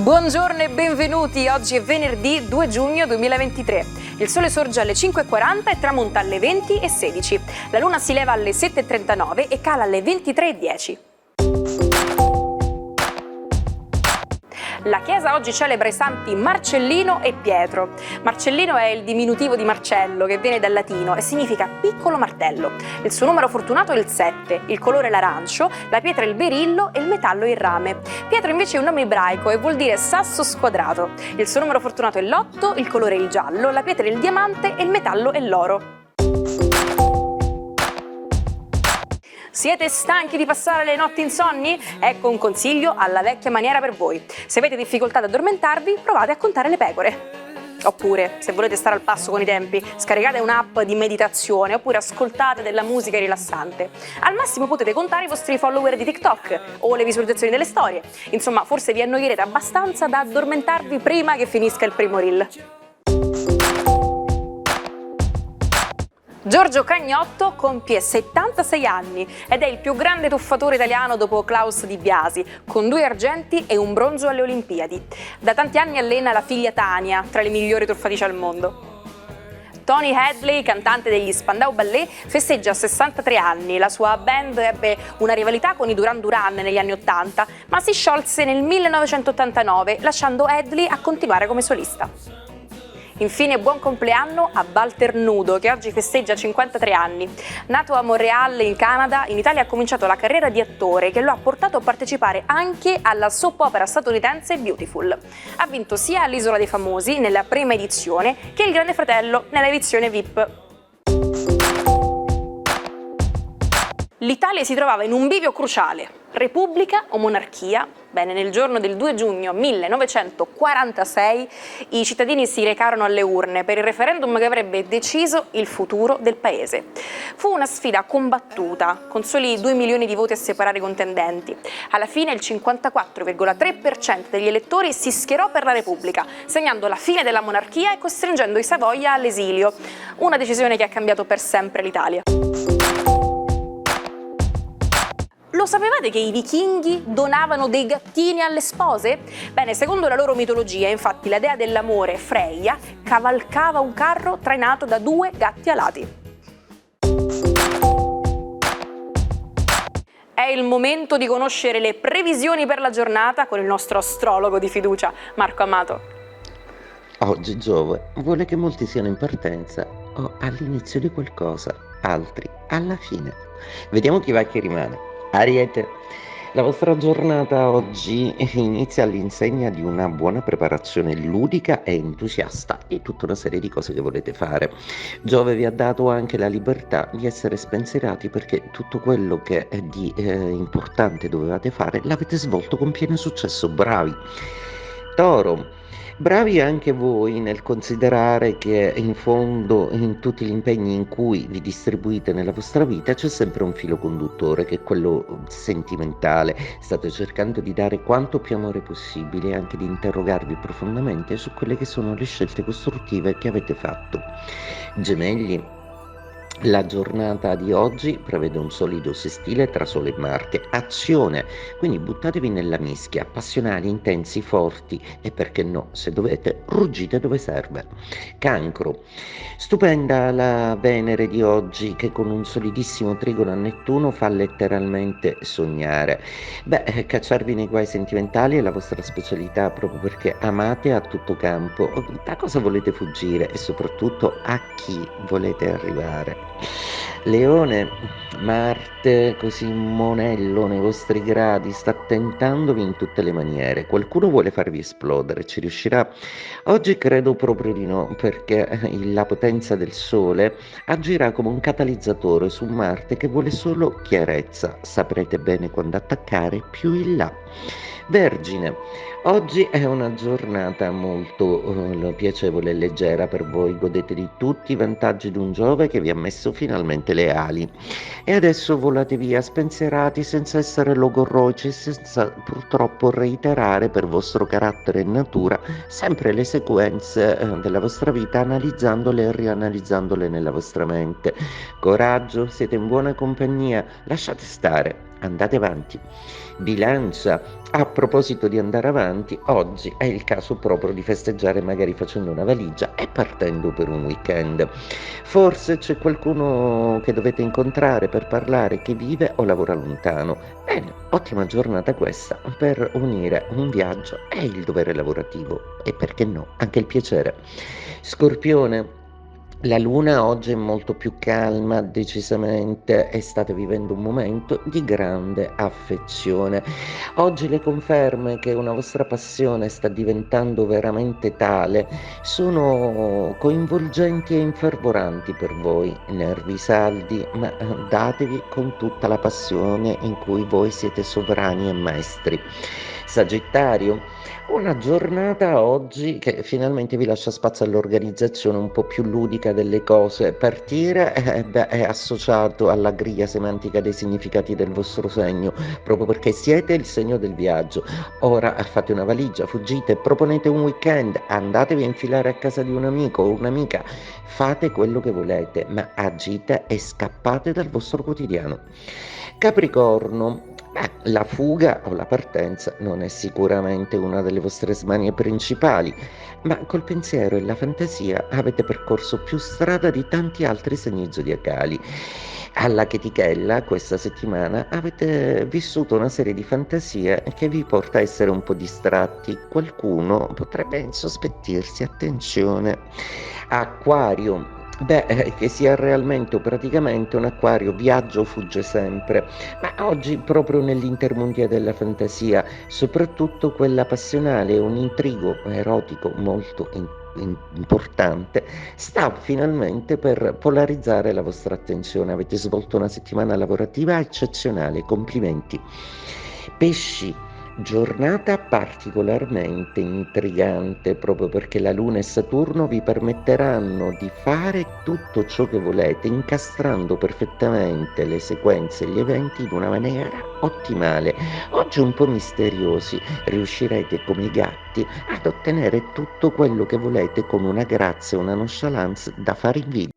Buongiorno e benvenuti, oggi è venerdì 2 giugno 2023. Il sole sorge alle 5:40 e tramonta alle 20:16. La luna si leva alle 7:39 e cala alle 23:10. La chiesa oggi celebra i santi Marcellino e Pietro. Marcellino è il diminutivo di Marcello, che viene dal latino e significa piccolo martello. Il suo numero fortunato è il 7, il colore è l'arancio, la pietra è il berillo e il metallo è il rame. Pietro invece è un nome ebraico e vuol dire sasso squadrato. Il suo numero fortunato è l'8, il colore è il giallo, la pietra è il diamante e il metallo è l'oro. Siete stanchi di passare le notti insonni? Ecco un consiglio alla vecchia maniera per voi. Se avete difficoltà ad addormentarvi, provate a contare le pecore. Oppure, se volete stare al passo con i tempi, scaricate un'app di meditazione oppure ascoltate della musica rilassante. Al massimo potete contare i vostri follower di TikTok o le visualizzazioni delle storie. Insomma, forse vi annoierete abbastanza da addormentarvi prima che finisca il primo reel. Giorgio Cagnotto compie 76 anni ed è il più grande tuffatore italiano dopo Klaus Di Biasi, con 2 argenti e un bronzo alle Olimpiadi. Da tanti anni allena la figlia Tania, tra le migliori tuffatici al mondo. Tony Hadley, cantante degli Spandau Ballet, festeggia 63 anni. La sua band ebbe una rivalità con i Duran Duran negli anni 80, ma si sciolse nel 1989, lasciando Hadley a continuare come solista. Infine buon compleanno a Walter Nudo, che oggi festeggia 53 anni. Nato a Montréal in Canada, in Italia ha cominciato la carriera di attore che lo ha portato a partecipare anche alla soap opera statunitense Beautiful. Ha vinto sia l'Isola dei Famosi nella prima edizione che il Grande Fratello nella edizione VIP. L'Italia si trovava in un bivio cruciale, Repubblica o monarchia? Bene, nel giorno del 2 giugno 1946 i cittadini si recarono alle urne per il referendum che avrebbe deciso il futuro del paese. Fu una sfida combattuta, con soli 2 milioni di voti a separare i contendenti. Alla fine il 54,3% degli elettori si schierò per la Repubblica, segnando la fine della monarchia e costringendo i Savoia all'esilio. Una decisione che ha cambiato per sempre l'Italia. Lo sapevate che i vichinghi donavano dei gattini alle spose? Bene, secondo la loro mitologia, infatti, la dea dell'amore, Freya, cavalcava un carro trainato da 2 gatti alati. È il momento di conoscere le previsioni per la giornata con il nostro astrologo di fiducia, Marco Amato. Oggi Giove vuole che molti siano in partenza o all'inizio di qualcosa, altri alla fine. Vediamo chi va e chi rimane. Ariete, la vostra giornata oggi inizia all'insegna di una buona preparazione ludica e entusiasta di tutta una serie di cose che volete fare. Giove vi ha dato anche la libertà di essere spensierati perché tutto quello che è di importante dovevate fare l'avete svolto con pieno successo. Bravi. Toro, bravi anche voi nel considerare che in fondo in tutti gli impegni in cui vi distribuite nella vostra vita c'è sempre un filo conduttore che è quello sentimentale. State cercando di dare quanto più amore possibile e anche di interrogarvi profondamente su quelle che sono le scelte costruttive che avete fatto. Gemelli, la giornata di oggi prevede un solido sestile tra Sole e Marte. Azione, quindi buttatevi nella mischia, passionali, intensi, forti e perché no, se dovete, ruggite dove serve. Cancro, stupenda la Venere di oggi che con un solidissimo trigono a Nettuno fa letteralmente sognare. Cacciarvi nei guai sentimentali è la vostra specialità proprio perché amate a tutto campo. Da cosa volete fuggire e soprattutto a chi volete arrivare? Leone, Marte così monello nei vostri gradi sta tentandovi in tutte le maniere. Qualcuno vuole farvi esplodere, ci riuscirà? Oggi credo proprio di no, perché la potenza del Sole agirà come un catalizzatore su Marte che vuole solo chiarezza. Saprete bene quando attaccare più in là. Vergine, oggi è una giornata molto piacevole e leggera per voi, godete di tutti i vantaggi di un Giove che vi ha messo finalmente le ali e adesso volate via spensierati senza essere logorroici, senza purtroppo reiterare per vostro carattere e natura sempre le sequenze della vostra vita, analizzandole e rianalizzandole nella vostra mente. Coraggio, siete in buona compagnia, lasciate stare. andate avanti. Bilancia, a proposito di andare avanti, oggi è il caso proprio di festeggiare magari facendo una valigia e partendo per un weekend. Forse c'è qualcuno che dovete incontrare per parlare che vive o lavora lontano. Bene, ottima giornata questa per unire un viaggio e il dovere lavorativo e perché no, anche il piacere. Scorpione, la luna oggi è molto più calma, decisamente, e state vivendo un momento di grande affezione. Oggi le conferme che una vostra passione sta diventando veramente tale sono coinvolgenti e infervoranti per voi, nervi saldi, ma datevi con tutta la passione in cui voi siete sovrani e maestri. Sagittario, una giornata oggi che finalmente vi lascia spazio all'organizzazione un po' più ludica delle cose. Partire è associato alla griglia semantica dei significati del vostro segno, proprio perché siete il segno del viaggio. Ora fate una valigia, fuggite, proponete un weekend, andatevi a infilare a casa di un amico o un'amica, fate quello che volete, ma agite e scappate dal vostro quotidiano. Capricorno, la fuga o la partenza non è sicuramente una delle vostre smanie principali, ma col pensiero e la fantasia avete percorso più strada di tanti altri segni zodiacali. Alla chetichella, questa settimana, avete vissuto una serie di fantasie che vi porta a essere un po' distratti. Qualcuno potrebbe insospettirsi, attenzione. Acquario. Che sia realmente o praticamente un acquario, viaggia o fugge sempre, ma oggi proprio nell'intermondia della fantasia, soprattutto quella passionale, un intrigo erotico molto importante, sta finalmente per polarizzare la vostra attenzione. Avete svolto una settimana lavorativa eccezionale, complimenti. Pesci, giornata particolarmente intrigante proprio perché la Luna e Saturno vi permetteranno di fare tutto ciò che volete, incastrando perfettamente le sequenze e gli eventi in una maniera ottimale. Oggi un po' misteriosi, riuscirete come i gatti ad ottenere tutto quello che volete con una grazia e una nonchalance da fare invidia.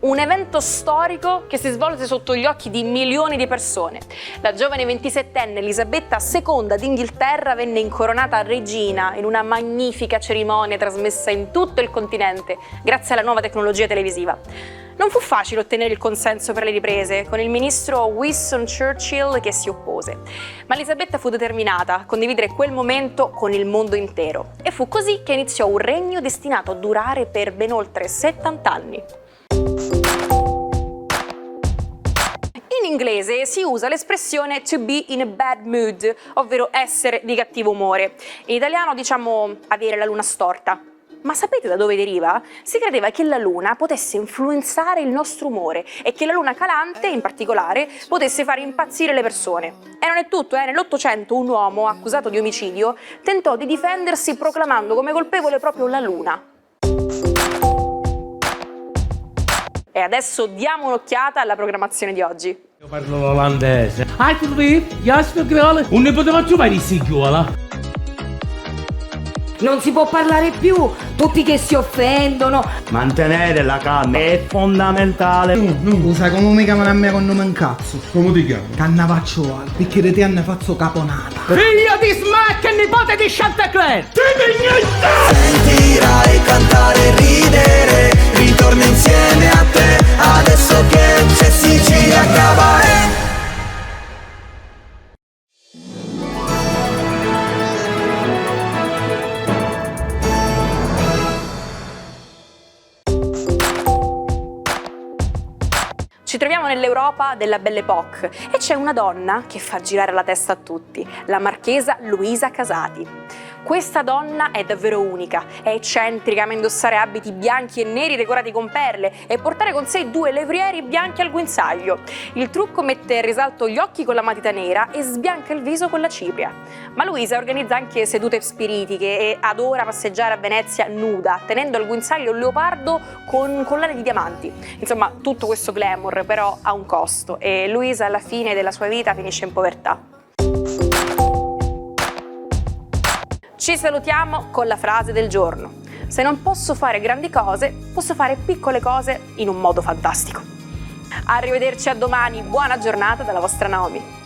Un evento storico che si svolse sotto gli occhi di milioni di persone. La giovane 27enne Elisabetta II d'Inghilterra venne incoronata regina in una magnifica cerimonia trasmessa in tutto il continente grazie alla nuova tecnologia televisiva. Non fu facile ottenere il consenso per le riprese, con il ministro Winston Churchill che si oppose. Ma Elisabetta fu determinata a condividere quel momento con il mondo intero. E fu così che iniziò un regno destinato a durare per ben oltre 70 anni. In inglese si usa l'espressione to be in a bad mood, ovvero essere di cattivo umore. In italiano diciamo avere la luna storta. Ma sapete da dove deriva? Si credeva che la luna potesse influenzare il nostro umore e che la luna calante, in particolare, potesse fare impazzire le persone. E non è tutto, nell'Ottocento un uomo accusato di omicidio tentò di difendersi proclamando come colpevole proprio la luna. E adesso diamo un'occhiata alla programmazione di oggi. Io parlo l'olandese. Yes, un ne poteva trovare di sigliola. Non si può parlare più, tutti che si offendono. Mantenere la calma è fondamentale. Scusa, come mi chiamano a me con nome un cazzo? Come ti chiami? Cannavaccio perché di te hanno fatto caponata. Figlio di Smack e nipote di Chanticleer. Sentirai cantare e ridere, ritorno insieme a te, adesso che c'è Sicilia Cabaret. Ci troviamo nell'Europa della Belle Époque e c'è una donna che fa girare la testa a tutti, la marchesa Luisa Casati. Questa donna è davvero unica, è eccentrica, ama indossare abiti bianchi e neri decorati con perle e portare con sé 2 levrieri bianchi al guinzaglio. Il trucco mette in risalto gli occhi con la matita nera e sbianca il viso con la cipria. Ma Luisa organizza anche sedute spiritiche e adora passeggiare a Venezia nuda, tenendo al guinzaglio un leopardo con collane di diamanti. Insomma, tutto questo glamour però ha un costo e Luisa alla fine della sua vita finisce in povertà. Ci salutiamo con la frase del giorno. Se non posso fare grandi cose, posso fare piccole cose in un modo fantastico. Arrivederci a domani, buona giornata dalla vostra Naomi.